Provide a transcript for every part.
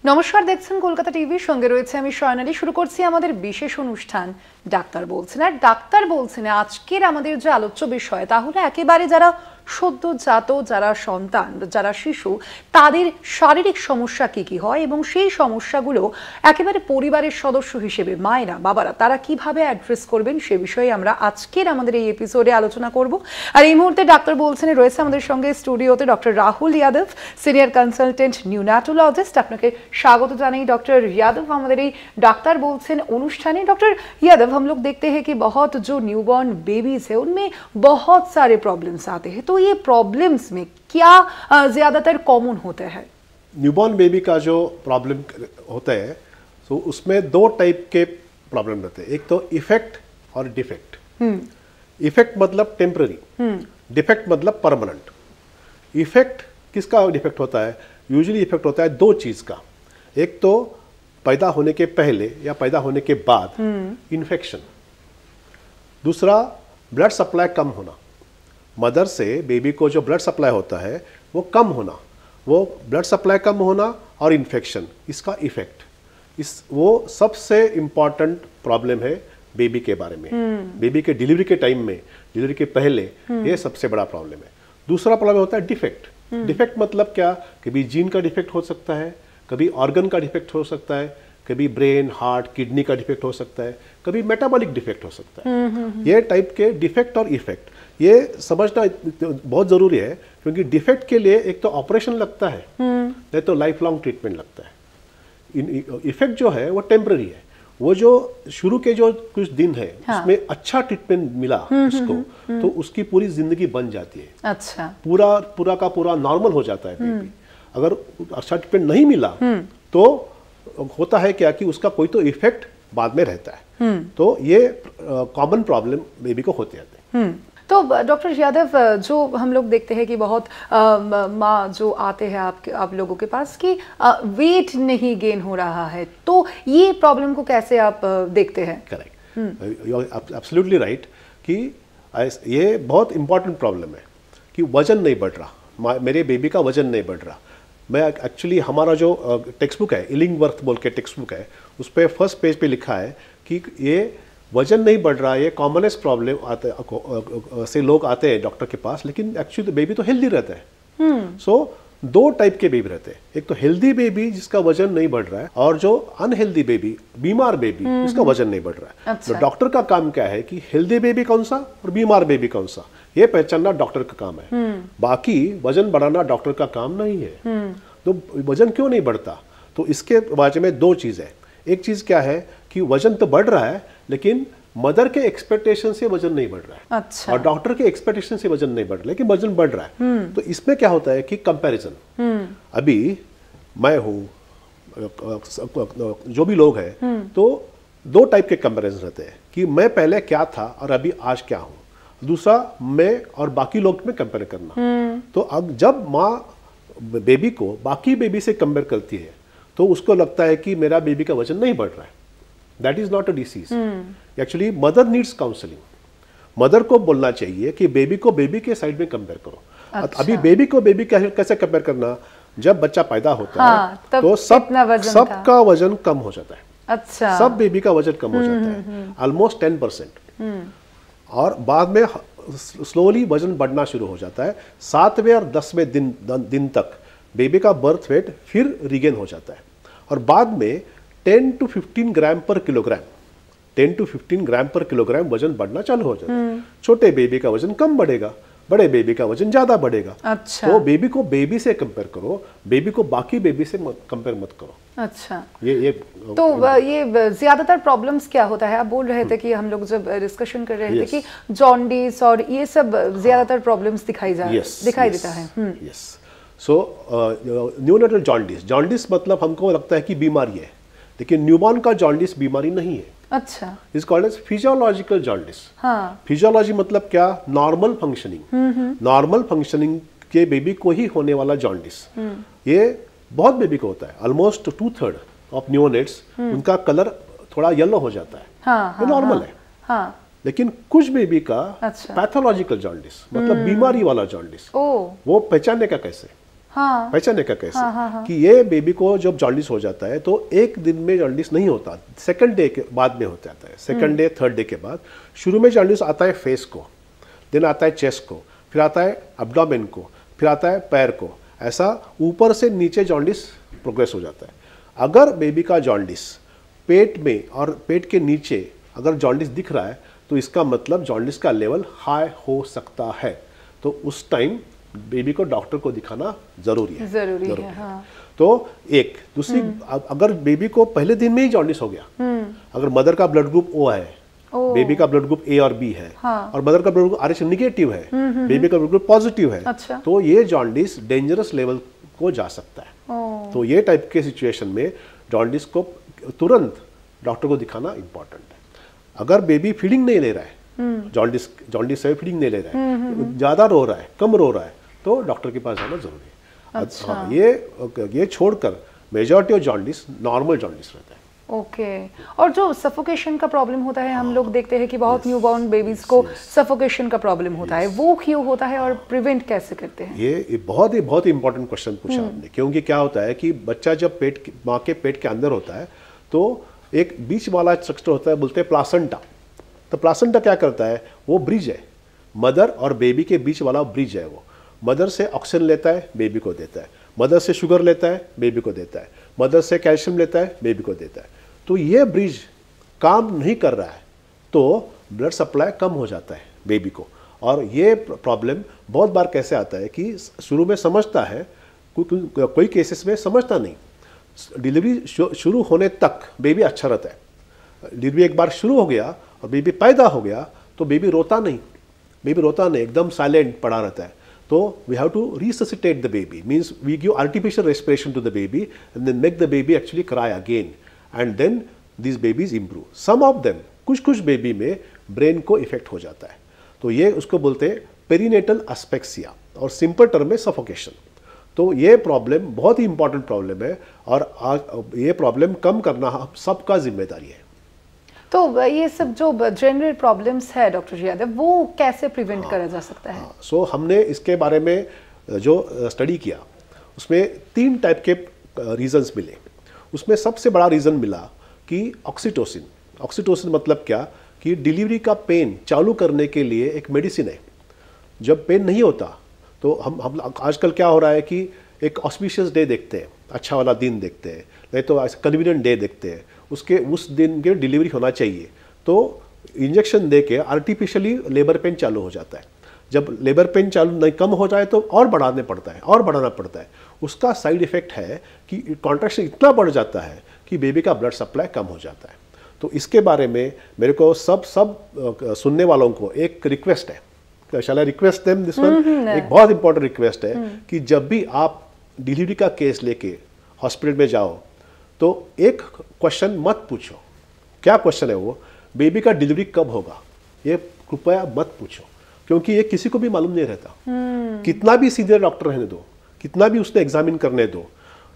নমস্কার, দেখছেন কলকাতা টিভি, সঙ্গে রয়েছে আমি স্বর্ণালী। শুরু করছি আমাদের বিশেষ অনুষ্ঠান ডাক্তার বলছেন। আর ডাক্তার বলছেন আজকের আমাদের যে আলোচ্য বিষয়, তাহলে একেবারে যারা সদ্যজাত, যারা সন্তান, যারা শিশু, তাদের শারীরিক সমস্যা কি কি হয় এবং সেই সমস্যাগুলো একেবারে পরিবারের সদস্য হিসেবে মায়েরা, বাবারা তারা কিভাবে অ্যাড্রেস করবেন সে বিষয়ে আমরা আজকের আমাদের এই এপিসোডে আলোচনা করব। আর এই মুহূর্তে ডাক্তার বলছেন রয়েছে আমাদের সঙ্গে স্টুডিওতে doctor Rahul Yadav, senior consultant neonatologist. আপনাকে स्वागत जानाई डॉक्टर यादव हमारे এই डॉक्टर बोलছেন অনুষ্ঠানে। डॉक्टर यादव, हम लोग देखते हैं कि बहुत जो न्यूबॉर्न बेबीज है उनमें बहुत सारे प्रॉब्लम्स आते हैं, तो ये प्रॉब्लम्स में क्या ज्यादातर कॉमन होता है? न्यूबॉर्न बेबी का जो प्रॉब्लम होता है तो उसमें दो टाइप के प्रॉब्लम रहते हैं। एक तो इफेक्ट और डिफेक्ट। इफेक्ट मतलब टेम्पररी, डिफेक्ट मतलब परमानेंट। इफेक्ट किसका डिफेक्ट होता है? यूजुअली इफेक्ट होता है दो चीज़ का। एक तो पैदा होने के पहले या पैदा होने के बाद इन्फेक्शन, दूसरा ब्लड सप्लाई कम होना। मदर से बेबी को जो ब्लड सप्लाई होता है वो कम होना, वो ब्लड सप्लाई कम होना और इन्फेक्शन, इसका इफेक्ट। वो सबसे इम्पॉर्टेंट प्रॉब्लम है बेबी के बारे में। बेबी के डिलीवरी के टाइम में, डिलीवरी के पहले, ये सबसे बड़ा प्रॉब्लम है। दूसरा प्रॉब्लम होता है डिफेक्ट। डिफेक्ट मतलब क्या? कभी जीन का डिफेक्ट हो सकता है, कभी ऑर्गन का डिफेक्ट हो सकता है, कभी ब्रेन, हार्ट, किडनी का डिफेक्ट हो सकता है, कभी मेटाबॉलिक डिफेक्ट हो सकता है। ये टाइप के डिफेक्ट और इफेक्ट ये समझना बहुत जरूरी है, क्योंकि डिफेक्ट के लिए एक तो ऑपरेशन लगता है, नहीं तो लाइफ लॉन्ग ट्रीटमेंट लगता है। इफेक्ट जो है वो टेम्पररी है। वो जो शुरू के जो कुछ दिन है उसमें अच्छा ट्रीटमेंट मिला उसको, तो उसकी पूरी जिंदगी बन जाती है। अच्छा, पूरा का पूरा नॉर्मल हो जाता है बेबी। अगर अच्छा ट्रीटमेंट नहीं मिला तो होता है क्या कि उसका कोई तो इफेक्ट बाद में रहता है। तो ये कॉमन प्रॉब्लम बेबी को होते रहते हैं। तो डॉक्टर यादव, जो हम लोग देखते हैं कि बहुत माँ जो आते हैं आप लोगों के पास कि वेट नहीं गेन हो रहा है, तो ये प्रॉब्लम को कैसे आप देखते हैं? Correct, you are absolutely right कि ये बहुत इंपॉर्टेंट प्रॉब्लम है कि वजन नहीं बढ़ रहा, मेरे बेबी का वजन नहीं बढ़ रहा। मैं एक्चुअली हमारा जो टेक्स्ट बुक है, इलिंगवर्थ बोल के टेक्स्ट बुक है, उस पर फर्स्ट पेज पे लिखा है कि ये वजन नहीं बढ़ रहा है, ये कॉमनेस्ट प्रॉब्लम से लोग आते हैं डॉक्टर के पास, लेकिन एक्चुअली बेबी तो हेल्दी रहता है। सो दो टाइप के बेबी रहते हैं। एक तो हेल्दी बेबी जिसका वजन नहीं बढ़ रहा है, और जो अनहेल्दी बेबी, बीमार बेबी जिसका वजन नहीं बढ़ रहा है। अच्छा। तो डॉक्टर का काम क्या है कि हेल्दी बेबी कौन सा और बीमार बेबी कौन सा, ये पहचानना डॉक्टर का काम है। बाकी वजन बढ़ाना डॉक्टर का काम नहीं है। तो वजन क्यों नहीं बढ़ता? तो इसके बारे में दो चीज़ है। एक चीज़ क्या है कि वजन तो बढ़ रहा है, लेकिन मदर के एक्सपेक्टेशन से वजन नहीं बढ़ रहा है। अच्छा। और डॉक्टर के एक्सपेक्टेशन से वजन नहीं बढ़ रहा, लेकिन वजन बढ़ रहा है। तो इसमें क्या होता है कि कंपैरिजन, अभी मैं हूँ, जो भी लोग हैं, तो दो टाइप के कंपैरिजन रहते हैं कि मैं पहले क्या था और अभी आज क्या हूँ। दूसरा, मैं और बाकी लोग में कंपेयर करना। तो अब जब माँ बेबी को बाकी बेबी से कंपेयर करती है तो उसको लगता है कि मेरा बेबी का वजन नहीं बढ़ रहा है। That is not a disease. Actually mother needs counselling. Mother को बोलना चाहिए कि बेबी को बेबी के साइड में कंपेयर करो। अच्छा। अभी बेबी को बेबी कैसे कंपेयर करना? जब बच्चा पैदा होता है तो सबका वजन कम हो जाता है। अच्छा। सब बेबी का वजन कम हो जाता है, ऑलमोस्ट 10%। और बाद में स्लोली वजन बढ़ना शुरू हो जाता है। 7वें और 10वें दिन तक बेबी का बर्थ वेट फिर रिगेन हो जाता है, और बाद में 10 to 15 ग्राम पर किलोग्राम, 10 to 15 ग्राम पर किलोग्राम वजन बढ़ना चालू हो जाता है। छोटे बेबी का वजन कम बढ़ेगा, बड़े बेबी का वजन ज्यादा बढ़ेगा। अच्छा। तो बेबी को बेबी से कंपेयर करो, बेबी को बाकी बेबी से कंपेयर मत करो। अच्छा। ये तो ये ज्यादातर प्रॉब्लम्स क्या होता है? आप बोल रहे थे कि हम लोग जब डिस्कशन कर रहे थे कि जॉन्डिस और ये सब ज्यादातर प्रॉब्लम्स दिखाई देता है। यस। सो न्यूनेटल जॉन्डिस, जॉन्डिस मतलब हमको लगता है कि बीमारी है, लेकिन न्यूबॉर्न का जॉन्डिस बीमारी नहीं है। अच्छा। Is called as physiological jaundice. हाँ। फिजियोलॉजी मतलब क्या? Normal functioning. नॉर्मल फंक्शनिंग के बेबी को ही होने वाला जॉन्डिस। ये बहुत बेबी को होता है, ऑलमोस्ट 2/3 ऑफ न्यूनेट्स उनका कलर थोड़ा येलो हो जाता है। ये नॉर्मल है। लेकिन कुछ बेबी का पैथोलॉजिकल जॉन्डिस मतलब बीमारी वाला जॉन्डिस, वो पहचानने का कैसे? हाँ, पहचाने का कैसे? हाँ। कि ये बेबी को जब जॉन्डिस हो जाता है तो एक दिन में जॉन्डिस नहीं होता, सेकंड डे के बाद में हो जाता है, सेकंड डे थर्ड डे के बाद। शुरू में जॉन्डिस आता है फेस को, देन आता है चेस्ट को, फिर आता है एब्डोमेन को, फिर आता है पैर को, ऐसा ऊपर से नीचे जॉन्डिस प्रोग्रेस हो जाता है। अगर बेबी का जॉन्डिस पेट में और पेट के नीचे अगर जॉन्डिस दिख रहा है तो इसका मतलब जॉन्डिस का लेवल हाई हो सकता है, तो उस टाइम बेबी को डॉक्टर को दिखाना जरूरी है। हाँ। तो एक दूसरी, अगर बेबी को पहले दिन में ही जॉन्डिस हो गया, अगर मदर का ब्लड ग्रुप ओ है, बेबी का ब्लड ग्रुप ए और बी है, हाँ। और मदर का ब्लड ग्रुप RH निगेटिव है, बेबी का ब्लड ग्रुप पॉजिटिव है, अच्छा। तो ये जॉन्डिस डेंजरस लेवल को जा सकता है। तो ये टाइप के सिचुएशन में जॉन्डिस को तुरंत डॉक्टर को दिखाना इंपॉर्टेंट है। अगर बेबी फीडिंग नहीं ले रहा है, जॉन्डिस से फीडिंग नहीं ले रहा है, ज्यादा रो रहा है, कम रो रहा है, तो डॉक्टर के पास जाना जरूरी है। अच्छा। हाँ, ये छोड़कर majority of jaundice normal jaundice रहता है। ओके। और जो सफोकेशन का प्रॉब्लम होता है, हम लोग देखते हैं कि बहुत न्यूबॉर्न बेबीज को सफोकेशन का प्रॉब्लम होता है, वो क्यों होता है और प्रिवेंट कैसे करते हैं? ये बहुत ही इंपॉर्टेंट क्वेश्चन पूछा आपने, क्योंकि क्या होता है कि बच्चा जब माँ के पेट के अंदर होता है तो एक बीच वाला स्ट्रक्चर होता है, बोलते हैं प्लासेंटा। तो प्लासेंटा क्या करता है, वो ब्रिज है, मदर और बेबी के बीच वाला ब्रिज है। वो मदर से ऑक्सीजन लेता है, बेबी को देता है, मदर से शुगर लेता है, बेबी को देता है, मदर से कैल्शियम लेता है, बेबी को देता है। तो ये ब्रिज काम नहीं कर रहा है तो ब्लड सप्लाई कम हो जाता है बेबी को। और ये प्रॉब्लम बहुत बार कैसे आता है कि शुरू में समझता है, कोई केसेस में समझता नहीं, डिलीवरी शुरू होने तक बेबी अच्छा रहता है। डिलीवरी एक बार शुरू हो गया और बेबी पैदा हो गया तो बेबी रोता नहीं, एकदम साइलेंट पड़ा रहता है। तो we have to resuscitate the baby, means we give artificial respiration to the baby and then make the baby actually cry again, and then this babies improve. Some of them, कुछ baby में brain को effect हो जाता है, तो ये उसको बोलते हैं पेरिनेटल एस्पेक्सिया, और सिंपल टर्म में सफोकेशन। तो ये प्रॉब्लम बहुत ही इंपॉर्टेंट प्रॉब्लम है, और ये प्रॉब्लम कम करना हम सबका जिम्मेदारी है। तो ये सब जो जनरल प्रॉब्लम्स है डॉक्टर यादव, वो कैसे प्रिवेंट करा जा सकता है? सो हमने इसके बारे में जो स्टडी किया उसमें 3 टाइप के रीजंस मिले। उसमें सबसे बड़ा रीज़न मिला कि ऑक्सीटोसिन मतलब क्या, कि डिलीवरी का पेन चालू करने के लिए एक मेडिसिन है। जब पेन नहीं होता तो हम आजकल क्या हो रहा है कि एक ऑस्पिशियस डे देखते हैं, अच्छा वाला दिन देखते हैं, नहीं तो कन्वीनियंट डे देखते हैं, उसके उस दिन के डिलीवरी होना चाहिए, तो इंजेक्शन दे के आर्टिफिशियली लेबर पेन चालू हो जाता है। जब लेबर पेन चालू नहीं कम हो जाए तो और बढ़ाना पड़ता है। उसका साइड इफेक्ट है कि कॉन्ट्रैक्शन इतना बढ़ जाता है कि बेबी का ब्लड सप्लाई कम हो जाता है। तो इसके बारे में मेरे को सब सुनने वालों को एक रिक्वेस्ट है, shall I request them this one, एक बहुत इंपॉर्टेंट रिक्वेस्ट है कि जब भी आप डिलीवरी का केस लेके हॉस्पिटल में जाओ तो एक क्वेश्चन मत पूछो। क्या क्वेश्चन है वो, बेबी का डिलीवरी कब होगा, ये कृपया मत पूछो, क्योंकि ये किसी को भी मालूम नहीं रहता। कितना भी सीनियर डॉक्टर रहने दो, कितना भी उसने एग्जामिन करने दो,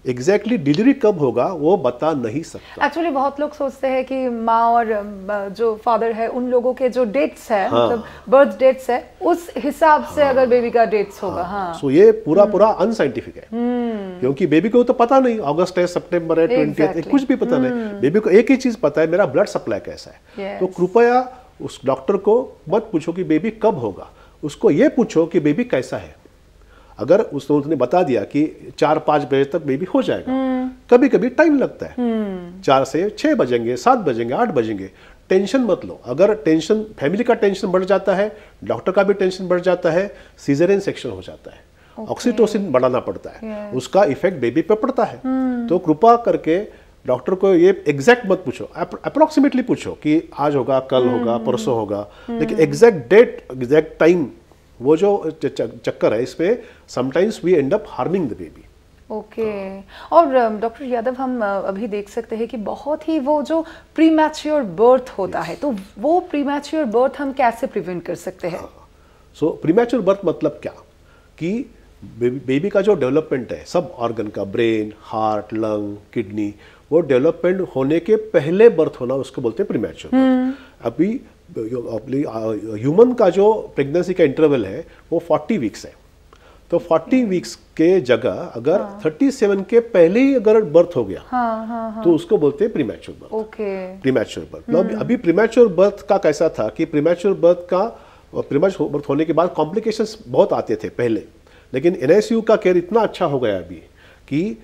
एग्जैक्टली डिलीवरी कब होगा वो बता नहीं सकता। एक्चुअली बहुत लोग सोचते हैं कि माँ और जो फादर है उन लोगों के जो डेट्स है, मतलब बर्थ डेट्स है, उस हिसाब से अगर बेबी का डेट्स होगा। हाँ, सो ये पूरा अनसाइंटिफिक है, क्योंकि बेबी को तो पता नहीं अगस्त है, सितंबर है, 20th, कुछ भी पता नहीं। बेबी को एक ही चीज पता है, मेरा ब्लड सप्लाई कैसा है। तो कृपया उस डॉक्टर को मत पूछो कि बेबी कब होगा, उसको ये पूछो कि बेबी कैसा है। अगर उसने बता दिया कि 4-5 बजे तक बेबी हो जाएगा, कभी कभी टाइम लगता है, 4 से 6 बजेंगे, 7 बजेंगे, 8 बजेंगे, टेंशन मत लो। अगर टेंशन, फैमिली का टेंशन बढ़ जाता है, डॉक्टर का भी टेंशन बढ़ जाता है, सीजरियन सेक्शन हो जाता है, ऑक्सीटोसिन बढ़ाना पड़ता है, उसका इफेक्ट बेबी पे पड़ता है। तो कृपा करके डॉक्टर को ये एग्जैक्ट मत पूछो, अप्रोक्सीमेटली पूछो कि आज होगा, कल होगा, परसों होगा, लेकिन एग्जैक्ट डेट, एग्जैक्ट टाइम, वो जो चक्कर है इसमें sometimes we end up harming the baby. Okay. और डॉक्टर यादव, हम अभी देख सकते हैं कि बहुत ही वो जो प्रीमैच्योर बर्थ होता है, तो वो प्रीमैच्योर बर्थ हम कैसे प्रिवेंट कर सकते हैं? सो प्रीमैच्योर बर्थ मतलब क्या, कि बेबी का जो डेवलपमेंट है सब ऑर्गन का, ब्रेन, हार्ट, लंग, किडनी, वो डेवलपमेंट होने के पहले बर्थ होना, उसको बोलते हैं प्रीमैच्योर बर्थ। अभी ह्यूमन का जो प्रेगनेंसी का इंटरवल है वो 40 वीक्स है। तो 40 वीक्स के जगह अगर 37 के पहले ही अगर बर्थ हो गया तो उसको बोलते हैं premature birth. Okay, premature birth. अभी प्रीमैच्योर बर्थ का कैसा था कि प्रीमैच्योर बर्थ होने के बाद कॉम्प्लिकेशंस बहुत आते थे पहले, लेकिन NICU का केयर इतना अच्छा हो गया अभी कि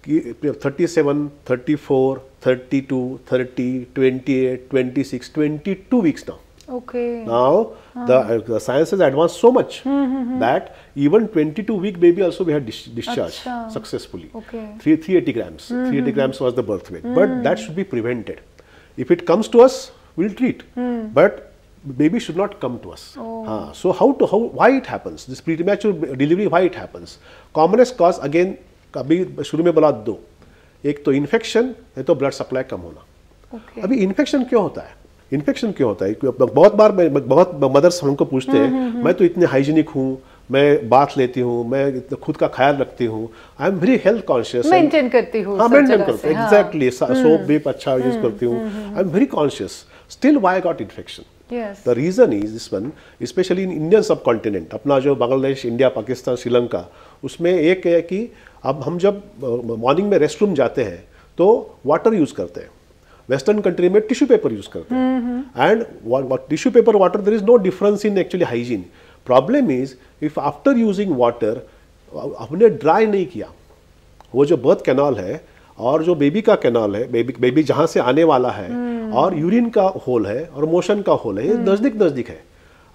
37, 34, 32, 30, 28, 26, 22 weeks now. Okay. Now the science has advanced so much that even 22-week baby also we had discharged successfully. Okay. 380 grams. 380 grams was the birth weight, but that should be prevented. If it comes to us, we'll treat. But baby should not come to us. So why it happens? This premature delivery, why it happens? Commonest cause again, अभी शुरू में बोला दो, एक तो infection है तो blood supply कम होना। अभी इन्फेक्शन क्यों होता है? इन्फेक्शन क्यों होता है? बहुत बार बहुत मदर्स हमको पूछते हैं, मैं तो इतने हाइजीनिक हूँ, मैं बाथ लेती हूँ, मैं खुद का ख्याल रखती हूँ, I am very health conscious, maintain करती हूँ, हाँ मेंटेन करती हूँ, एग्जैक्टली, सोप भी अच्छा यूज करती हूँ, I am very conscious, still why I got infection? The reason is this one, specially in Indian subcontinent, अपना जो बांग्लादेश, इंडिया, पाकिस्तान, श्रीलंका, उसमें एक है कि अब हम जब मॉर्निंग में रेस्ट रूम जाते हैं तो वाटर यूज करते हैं, वेस्टर्न कंट्री में टिश्यू पेपर यूज करते हैं, and tissue paper water there is no difference in actually hygiene. Problem is if after using water हमने ड्राई नहीं किया, वो जो बर्थ कैनाल है और जो बेबी का कैनाल है, बेबी जहाँ से आने वाला है, और यूरिन का होल है और मोशन का होल है, ये नजदीक है।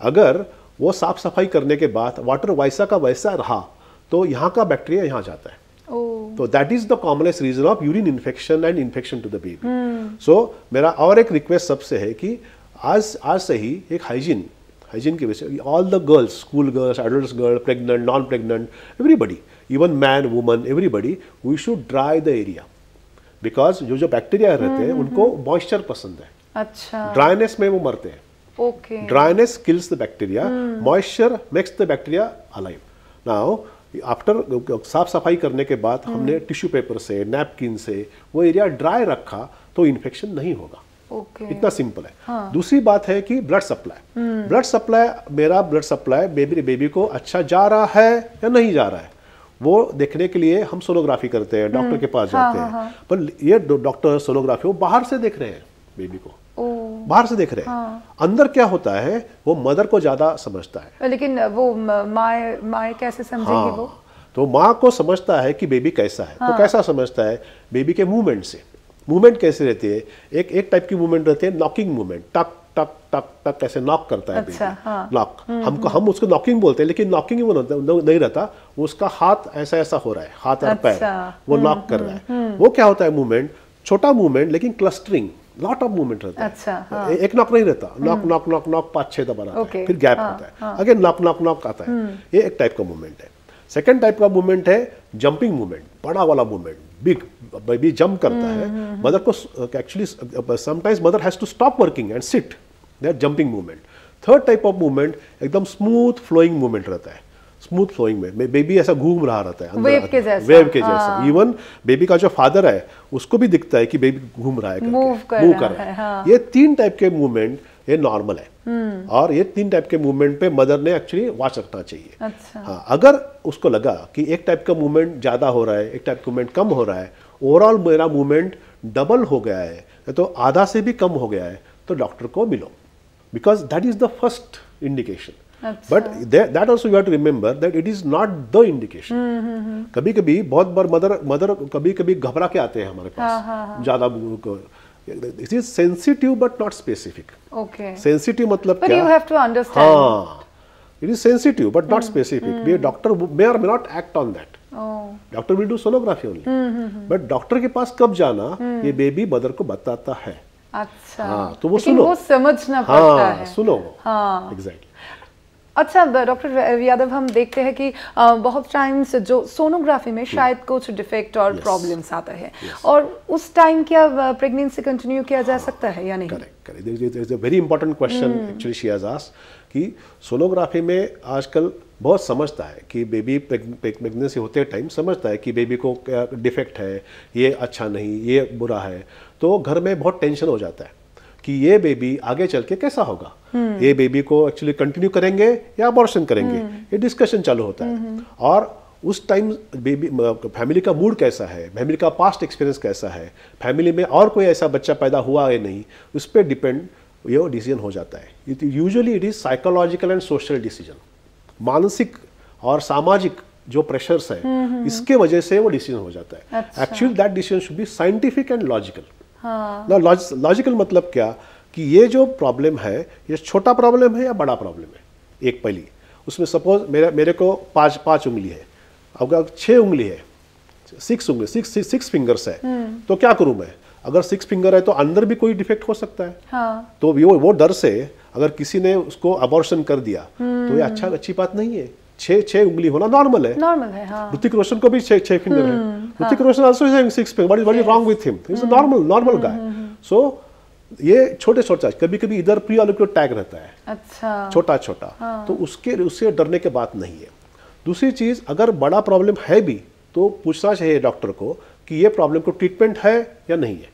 अगर वो साफ सफाई करने के बाद वाटर वैसा का वैसा रहा तो यहाँ का बैक्टीरिया यहाँ जाता है। तो that is the commonest reason of urine infection and infection to the baby. So मेरा और एक रिक्वेस्ट सबसे है कि आज से ही एक हाइजीन की वजह से all the girls, school girls, adult girl, pregnant, non pregnant, everybody, even man, woman, everybody, we should dry the area, because जो बैक्टीरिया रहते हैं उनको मॉइस्चर पसंद है। अच्छा, ड्राइनेस में वो मरते हैं। Okay, dryness kills the bacteria, moisture makes the bacteria alive. Now after साफ सफाई करने के बाद हमने टिश्यू पेपर से, नैपकिन से वो एरिया ड्राई रखा तो इन्फेक्शन नहीं होगा। इतना सिंपल है। दूसरी बात है कि ब्लड सप्लाई, मेरा ब्लड सप्लाई बेबी को अच्छा जा रहा है या नहीं जा रहा है, वो देखने के लिए हम सोनोग्राफी करते हैं, डॉक्टर के पास जाते हैं। पर ये डॉक्टर सोनोग्राफी वो बाहर से देख रहे हैं, बेबी को बाहर से देख रहे हैं। अंदर क्या होता है वो मदर को ज्यादा समझता है। लेकिन वो माँ कैसे समझेगी? वो तो माँ को समझता है कि बेबी कैसा है। तो कैसा समझता है? बेबी के मूवमेंट से। मूवमेंट कैसे रहती है? एक टाइप की मूवमेंट रहती है नॉकिंग मूवमेंट, टक टक टक टक कैसे नॉक करता है बेबी, नॉक। हम उसको नॉकिंग बोलते हैं, लेकिन नॉकिंग वो नहीं रहता, उसका हाथ ऐसा हो रहा है, हाथ और पैर वो नॉक कर रहा है। वो क्या होता है मूवमेंट? छोटा मूवमेंट लेकिन क्लस्टरिंग, लॉट ऑफ मूवमेंट रहता है। एक नॉक नहीं रहता, नॉक 5-6 दबा आता है, फिर गैप होता है, अगेन नॉक आता है। ये एक टाइप का मूवमेंट है। सेकेंड टाइप का मूवमेंट है जंपिंग मूवमेंट, बड़ा वाला मूवमेंट, बिग बेबी जंप करता है। मदर को actually sometimes mother has to stop working and sit, that jumping movement. Third type of movement एकदम स्मूथ फ्लोइंग मूवमेंट रहता है। स्मूथ फ्लोइंग में बेबी ऐसा घूम रहा रहता है, वेव के जैसा। इवन बेबी का जो फादर है उसको भी दिखता है कि बेबी घूम रहा है, मूव कर रहा है। ये 3 टाइप के मूवमेंट ये नॉर्मल है, और ये 3 टाइप के मूवमेंट पे मदर ने एक्चुअली वॉच रखना चाहिए। अच्छा। हाँ, अगर उसको लगा कि एक टाइप का मूवमेंट ज्यादा हो रहा है, एक टाइप का मूवमेंट कम हो रहा है, ओवरऑल मेरा मूवमेंट डबल हो गया है तो आधा से भी कम हो गया है, तो डॉक्टर को मिलो, because that is the first indication. But that also you have to remember that it is not the indication. कभी कभी बहुत बार मदर कभी कभी घबरा के आते हैं हमारे पास ज्यादा। It is sensitive but not specific. Okay. Sensitive मतलब But क्या? you have to understand. हाँ, it is sensitive but not specific. The doctor may or may not act on that. Doctor will do sonography only. But doctor के पास कब जाना ये baby mother को बताता है। अच्छा। हाँ, तो वो सुनो। वो समझना पड़ता है। सुनो। हाँ। Exactly. अच्छा डॉक्टर यादव, हम देखते हैं कि बहुत टाइम्स जो सोनोग्राफी में शायद कुछ डिफेक्ट और प्रॉब्लम्स आता है, और उस टाइम क्या प्रेगनेंसी कंटिन्यू किया जा सकता है या नहीं? Correct. It's a very important question actually she has asked कि सोनोग्राफी में आजकल बहुत समझता है कि बेबी प्रेगनेंसी होते टाइम समझता है कि बेबी को क्या डिफेक्ट है, ये अच्छा नहीं, ये बुरा है, तो घर में बहुत टेंशन हो जाता है कि ये बेबी आगे चल के कैसा होगा, ये बेबी को एक्चुअली कंटिन्यू करेंगे या अबॉर्शन करेंगे, ये डिस्कशन चालू होता है। और उस टाइम बेबी फैमिली का मूड कैसा है, फैमिली का पास्ट एक्सपीरियंस कैसा है, फैमिली में और कोई ऐसा बच्चा पैदा हुआ है नहीं, उस पर डिपेंड ये डिसीजन हो जाता है। Usually it is psychological and social decision, मानसिक और सामाजिक जो प्रेशर्स है इसके वजह से वो डिसीजन हो जाता है। Actually that decision should be scientific and logical. Logical मतलब क्या कि ये जो प्रॉब्लम है ये छोटा प्रॉब्लम है या बड़ा प्रॉब्लम है। एक पहली उसमें सपोज मेरे को पांच उंगली है, अगर 6 उंगली है, 6 उंगली, 6 फिंगर्स है, तो क्या करूं मैं? अगर 6 फिंगर है तो अंदर भी कोई डिफेक्ट हो सकता है। हाँ। तो वो डर से अगर किसी ने उसको अबॉर्शन कर दिया तो ये अच्छी बात नहीं है। 6 उंगली होना नॉर्मल है। नॉर्मल है, हाँ। ऋतिक रोशन को भी 6 फिंगर है। Hrithik Roshan also having 6 finger. What is wrong with him? He is a normal guy. So ये छोटे कभी इधर प्री ऑलिक्यूल टैग रहता है, अच्छा, छोटा, तो उससे डरने के बात नहीं है। दूसरी चीज, अगर बड़ा प्रॉब्लम है भी तो पूछना चाहिए डॉक्टर को कि ये प्रॉब्लम को ट्रीटमेंट है या नहीं है।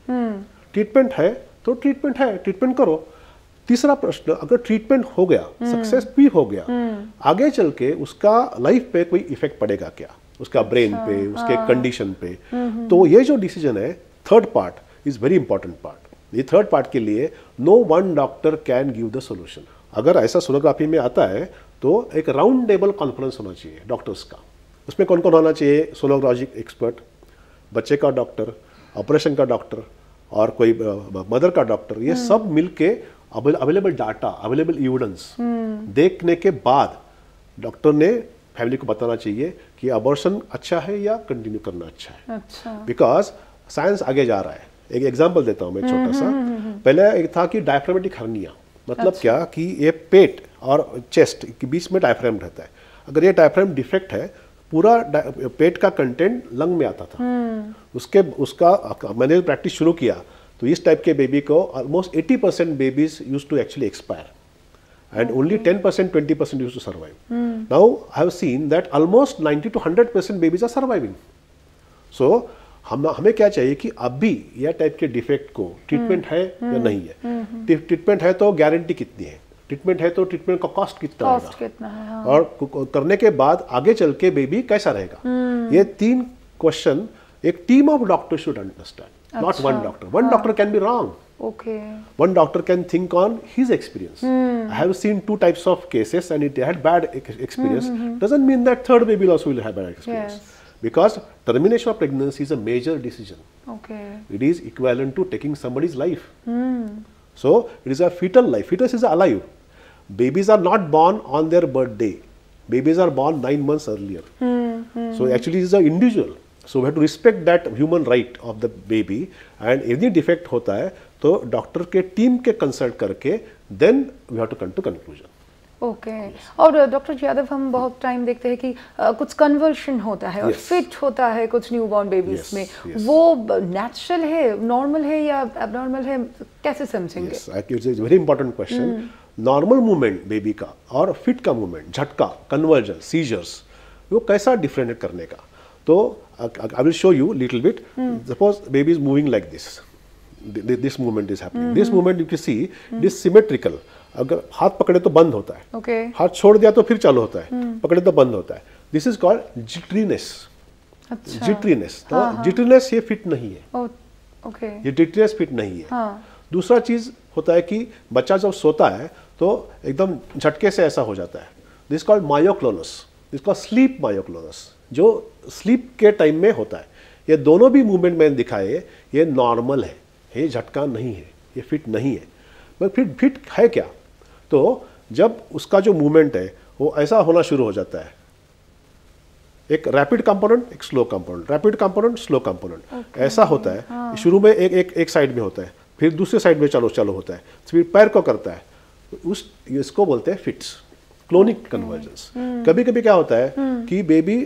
ट्रीटमेंट है तो ट्रीटमेंट करो। तीसरा प्रश्न, अगर ट्रीटमेंट हो गया, सक्सेस भी हो गया, आगे चल के उसका लाइफ पे कोई इफेक्ट पड़ेगा क्या, उसका ब्रेन पे, उसके कंडीशन पे। तो ये जो डिसीजन है, third part is very important part. ये थर्ड पार्ट के लिए no one doctor can give the solution. अगर ऐसा सोनोग्राफी में आता है तो एक राउंड टेबल कॉन्फ्रेंस होना चाहिए डॉक्टर्स का। उसमें कौन कौन होना चाहिए? सोनोलॉजी एक्सपर्ट, बच्चे का डॉक्टर, ऑपरेशन का डॉक्टर और कोई मदर का डॉक्टर। ये सब मिलके अवेलेबल डाटा, अवेलेबल एविडेंस देखने के बाद डॉक्टर ने फैमिली को बताना चाहिए कि अबॉर्शन अच्छा है या कंटिन्यू करना अच्छा है। अच्छा। बिकॉज साइंस आगे जा रहा है। एक एग्जांपल देता हूं मैं छोटा सा। पहले एक था कि डायफ्रामेटिक हर्निया, मतलब क्या कि ये पेट और चेस्ट के बीच में डायफ्राम रहता है। अगर ये डायफ्राम डिफेक्ट है, पूरा पेट का कंटेंट लंग में आता था। उसका मैंने प्रैक्टिस शुरू किया तो इस टाइप के बेबी को almost 80% babies use to actually expire and only 10% 20% use to survive. Now I have seen that almost 90 to 100% babies are surviving. So हमें क्या चाहिए कि अभी यह टाइप के डिफेक्ट को ट्रीटमेंट है या नहीं है। ट्रीटमेंट है तो गारंटी कितनी है, ट्रीटमेंट है तो ट्रीटमेंट का कॉस्ट कितना है, हाँ। और करने के बाद आगे चल के बेबी कैसा रहेगा। ये 3 क्वेश्चन एक team of doctor should understand, not one doctor. One doctor can be wrong. Okay. One doctor can think on his experience. I have seen 2 types of cases and it had bad experience. Doesn't mean that third baby also will have bad experience. Yes. Because termination of pregnancy is a major decision. Okay. It is equivalent to taking somebody's life. So it is a fetal life. Fetus is alive. Babies are not born on their birthday. Babies are born 9 months earlier. So actually it is an individual. So we have to respect that human right of the baby. And any defect होता है तो doctor के team के consult करके then we have to come to conclusion. Okay. और doctor Yadav, हम बहुत time देखते हैं कि कुछ कन्वर्शन होता है और फिट होता है कुछ न्यूबॉर्न बेबीज में। वो नेचुरल है, नॉर्मल है या एबनॉर्मल है, कैसे समझेंगे? It's a very important question. Normal movement baby का और फिट का मूवमेंट, झटका, कन्वर्जन, सीजर्स, वो कैसा डिफरेंट करने का। तो I will show you little bit. Suppose baby is moving like this, this movement is happening. This movement you can see it is symmetrical. अगर हाथ पकड़े तो बंद होता है, okay. हाथ छोड़ दिया तो फिर चालू होता है, पकड़े तो बंद होता है। This is called jitteriness. अच्छा। jitteriness, तो jitteriness ये फिट नहीं है। okay. ये jitteriness फिट नहीं है। दूसरा चीज होता है कि बच्चा जब सोता है तो एकदम झटके से ऐसा हो जाता है। This is called myoclonus. This is called sleep myoclonus, जो स्लीप के टाइम में होता है। ये दोनों भी मूवमेंट मैंने दिखाए, ये नॉर्मल है, ये झटका नहीं है, ये फिट नहीं है। मगर फिट है क्या? तो जब उसका जो मूवमेंट है वो ऐसा होना शुरू हो जाता है, एक रैपिड कंपोनेंट, एक slow component, rapid component, slow component, ऐसा होता है। शुरू में एक साइड में होता है, फिर दूसरे साइड में चालू होता है, फिर पैर को करता है। इसको बोलते हैं फिट्स, क्लोनिक कन्वर्जेंस। कभी कभी क्या होता है कि बेबी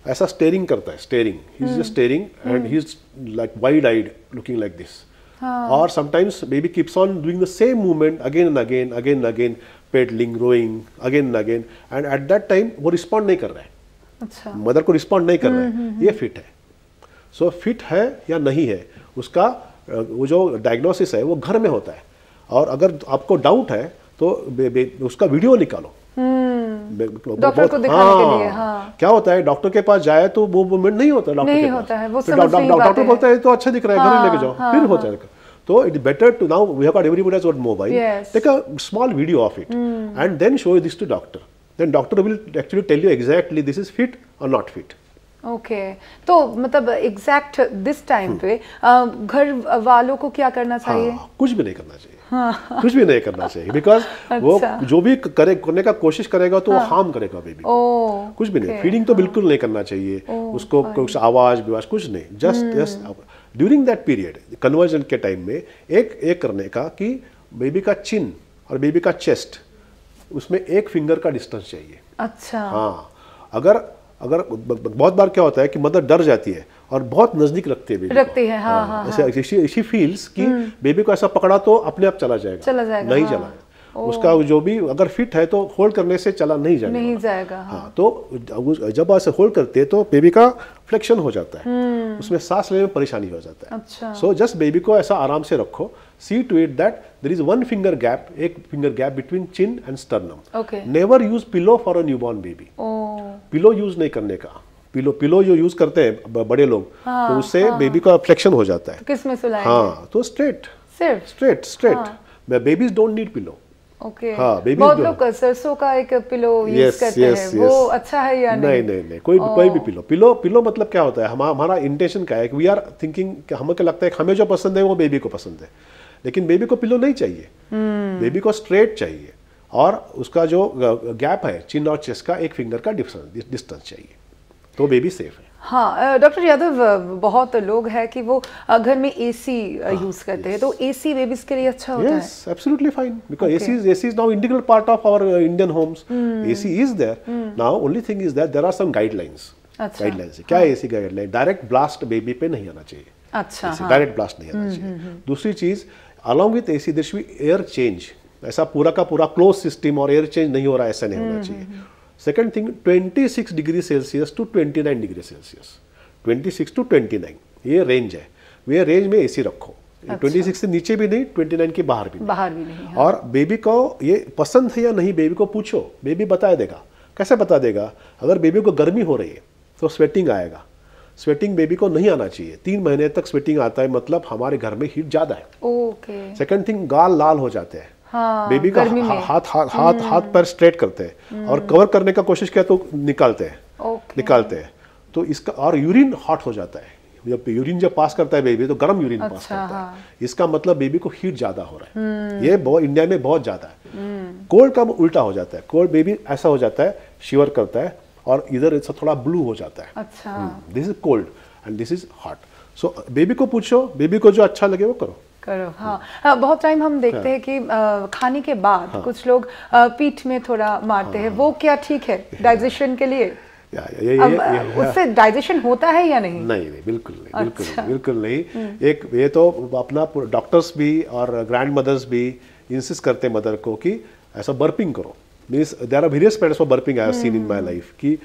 ऐसा स्टेरिंग करता है, staring, he is just staring and he is like wide eyed looking like this. Or sometimes baby keeps on doing the same movement again and again, pedaling, rowing, again and again, and at that time वो respond नहीं कर रहा है। अच्छा। Mother को respond नहीं कर रहा है, ये फिट है। So फिट है या नहीं है, उसका वो जो डायग्नोसिस है वो घर में होता है। और अगर आपको डाउट है तो उसका वीडियो निकालो डॉक्टर को दिखाने के लिए। हाँ। क्या होता है डॉक्टर के पास जाए तो वो मूवमेंट नहीं होता डॉक्टर नहीं के होता है, वो पास, समझ नहीं पाते डॉक्टर बोलता है तो अच्छा दिख रहा है, घर ही लेके जाओ, हाँ, फिर होता है। तो it better to now we have got everybody has got mobile, take a small video of it and then show this to doctor, then doctor will actually tell you exactly this is fit और not fit. Okay तो मतलब exact this time पे घर वालों को क्या करना चाहिए? कुछ भी नहीं करना चाहिए, कुछ भी नहीं करना चाहिए, बिकॉज वो जो भी करने का कोशिश करेगा तो वो हार्म करेगा बेबी को। कुछ भी नहीं, फीडिंग तो बिल्कुल नहीं करना चाहिए उसको, कुछ आवाज विवाज कुछ नहीं, just during that period conversion के टाइम में एक करने का कि बेबी का चिन और बेबी का चेस्ट उसमें 1 फिंगर का डिस्टेंस चाहिए। अच्छा। हाँ, अगर बहुत बार क्या होता है कि मदर डर जाती है और बहुत नजदीक रखती है बेबी रखती है। हाँ, हाँ, ऐसे शी फील्स कि बेबी को ऐसा पकड़ा तो अपने आप चला जाएगा नहीं चला है। उसका जो भी अगर फिट है तो होल्ड करने से चला नहीं जाएगा। हाँ, तो जब ऐसे होल्ड करते हैं तो बेबी का फ्लेक्शन हो जाता है, उसमें सांस लेने में परेशानी हो जाता है। अच्छा। सो जस्ट बेबी को ऐसा आराम से रखो, see to it that there is 1 finger gap, 1 finger gap between chin and sternum. Never use pillow for a newborn baby. Pillow use नहीं करने का, पिलो जो यूज करते हैं बड़े लोग तो उससे बेबी का फ्लेक्शन हो जाता है। किस में सुलाएंगे? हाँ, तो straight babies don't need pillow. Okay. हाँ, बहुत लोग सरसों का एक पिलो यूज करते हैं, वो अच्छा है या नहीं? नहीं, कोई भी पिलो मतलब क्या होता है, हमारा इंटेंशन क्या है कि वी आर थिंकिंग कि हमें क्या लगता है हमें जो पसंद है वो बेबी को पसंद है, लेकिन बेबी को पिलो नहीं चाहिए, बेबी को स्ट्रेट चाहिए और उसका जो गैप है चिन और चेस्ट का 1 फिंगर का डिस्टेंस चाहिए, तो बेबी सेफ है। हाँ डॉक्टर यादव, बहुत लोग हैं कि वो घर में एसी यूज करते हैं, तो एसी बेबीज के लिए अच्छा होता है? Yes, absolutely fine, because AC is now integral part of our Indian homes. AC is there. Now only thing is that there are some guidelines. guidelines क्या है AC guideline? Direct blast baby पे नहीं आना चाहिए। अच्छा। Direct blast नहीं आना चाहिए। दूसरी चीज, along with AC there should be air change. ऐसा पूरा का पूरा क्लोज सिस्टम और एयर चेंज नहीं हो रहा है, ऐसा नहीं होना चाहिए। Second thing, 26 degree Celsius to 29 degree Celsius, 26 to 29 ये रेंज है, वे रेंज में एसी रखो। अच्छा। 26 से नीचे भी नहीं, 29 के बाहर भी नहीं। हाँ। और बेबी को ये पसंद है या नहीं बेबी को पूछो, बेबी बता देगा। कैसे बता देगा? अगर बेबी को गर्मी हो रही है तो स्वेटिंग आएगा, स्वेटिंग बेबी को नहीं आना चाहिए। 3 महीने तक स्वेटिंग आता है मतलब हमारे घर में हीट ज्यादा है। ओके। सेकेंड थिंग, गाल लाल हो जाते हैं। हाँ, बेबी का हाथ पैर स्ट्रेट करते हैं और कवर करने का कोशिश किया तो निकालते हैं तो इसका, और यूरिन हॉट हो जाता है। जब पास करता है बेबी तो गर्म यूरिन पास करता है, इसका मतलब बेबी को हीट ज्यादा हो रहा है। ये इंडिया में बहुत ज्यादा है। कोल्ड का उल्टा हो जाता है, कोल्ड बेबी ऐसा हो जाता है, शिवर करता है और इधर ऐसा थोड़ा ब्लू हो जाता है। This is cold and this is hot. So baby को पूछो, बेबी को जो अच्छा लगे वो करो। हाँ, बहुत टाइम हम देखते हैं कि खाने के बाद कुछ लोग पीठ में थोड़ा मारते हैं, वो क्या ठीक है डाइजेशन के लिए? उससे डाइजेशन होता है या नहीं? नहीं, बिल्कुल नहीं, बिल्कुल नहीं। एक ये तो अपना डॉक्टर्स भी और ग्रैंड मदर्स भी इंसिस्ट करते हैं मदर को कि ऐसा बर्पिंग करो। Means there are various parents for burping I have seen in my life कि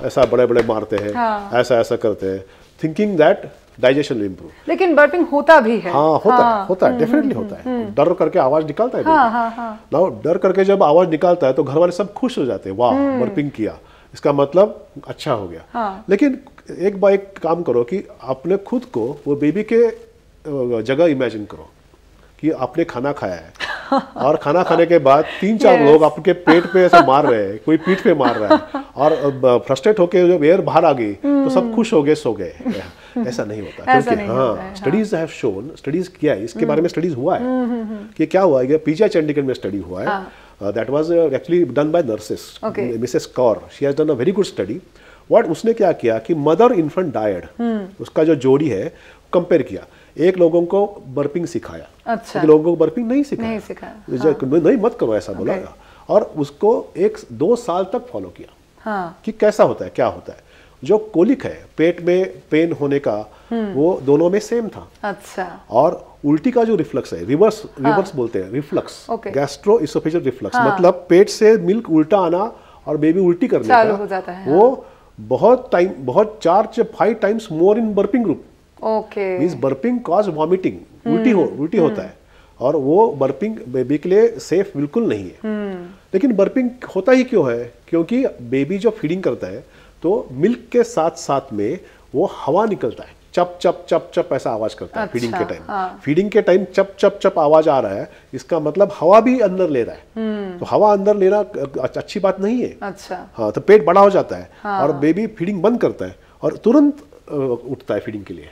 ऐसा बड़े मारते हैं, ऐसा करते हैं, thinking that digestion will improve. लेकिन बर्पिंग होता भी है। हाँ, होता है, डेफिनेटली होता है। डर करके आवाज निकालता है। नाउ डर करके जब आवाज निकालता है तो घर वाले सब खुश हो जाते हैं, वाह बर्पिंग किया, इसका मतलब अच्छा हो गया। लेकिन एक काम करो कि अपने खुद को वो बेबी के जगह इमेजिन करो कि आपने खाना खाया है और खाना खाने के बाद 3-4 लोग आपके पेट पे ऐसे मार रहे हैं, कोई पीठ पे मार रहा है और फ्रस्ट्रेट होके जब एयर बाहर आ गई तो सब खुश हो गए, सो गए। ऐसा नहीं होता, क्योंकि हाँ स्टडीज हैव शोन, स्टडीज किया है इसके बारे में, स्टडीज हुआ है कि क्या हुआ है, पीजीआई चंडीगढ़ में स्टडी हुआ है, that was actually done by nurses, Mrs Kaur, she has done a very good study. What उसने क्या किया कि मदर इन्फेंट डायड, उसका जो जोड़ी है कंपेयर किया, एक लोगों को बर्पिंग सिखाया, अच्छा। एक लोगों को बर्पिंग नहीं सिखाया, नहीं मत करो ऐसा बोला, और उसको 1-2 साल तक फॉलो किया कि कैसा होता है, क्या होता है। जो कोलिक है, पेट में पेन होने का, वो दोनों में सेम था। अच्छा। और उल्टी का जो रिफ्लक्स है, रिवर्स बोलते हैं, रिफ्लक्स, गैस्ट्रो इसोफेजियल रिफ्लक्स, मतलब पेट से मिल्क उल्टा आना और बेबी उल्टी करने का हो जाता है। वो बहुत 4 से 5 times more in burping group. Okay. Means burping cause vomiting, उल्टी होता है। और वो बर्पिंग बेबी के लिए सेफ बिल्कुल नहीं है। लेकिन बर्पिंग होता ही क्यों है? क्योंकि बेबी जो फीडिंग करता है तो मिल्क के साथ साथ में वो हवा निकलता है, चप चप चप चप ऐसा आवाज करता है। फीडिंग के टाइम, फीडिंग के टाइम चप चप चप आवाज आ रहा है, इसका मतलब हवा भी अंदर ले रहा है। तो हवा अंदर लेना अच्छी बात नहीं है। अच्छा। हाँ, तो पेट बड़ा हो जाता है और बेबी फीडिंग बंद करता है और तुरंत उठता है फीडिंग के लिए।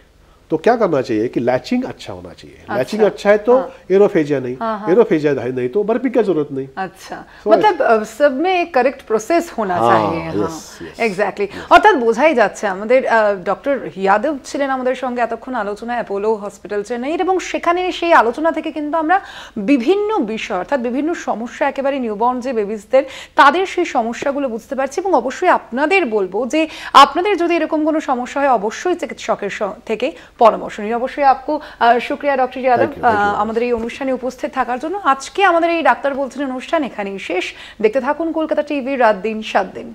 तो क्या करना चाहिए कि लैचिंग अच्छा होना चाहिए। लैचिंग अच्छा है तो एरोफेजिया नहीं, एरोफेजिया नहीं तो बर्पिंग की जरूरत नहीं। अच्छा, मतलब सब में एक करेक्ट प्रसेस होना चाहिए। एग्जैक्टলি। অর্থাৎ বোঝাই যাচ্ছে আমাদের ডক্টর ইয়াদব ছিলেন আমাদের সঙ্গে এতক্ষণ আলোচনায় অ্যাপোলো হসপিটাল চেন্নাইয়ের, এবং সেখানে সেই আলোচনা থেকে কিন্তু আমরা বিভিন্ন বিষয় অর্থাৎ বিভিন্ন সমস্যা একেবারে নিউবর্ন যে বেবিসদের তাদের সেই সমস্যাগুলো বুঝতে পারছি। এবং অবশ্যই আপনাদের বলবো যে আপনাদের যদি এরকম কোনো সমস্যা হয় অবশ্যই চিকিৎসকের থেকে পরামর্শ নিন। অবশ্যই আপকো শুক্রিয়া ডক্টর যাদব আমাদের এই অনুষ্ঠানে উপস্থিত থাকার জন্য। আজকে আমাদের এই ডাক্তার বলছেন অনুষ্ঠান এখানেই শেষ। দেখতে থাকুন কলকাতা টিভি রাত দিন 7 দিন।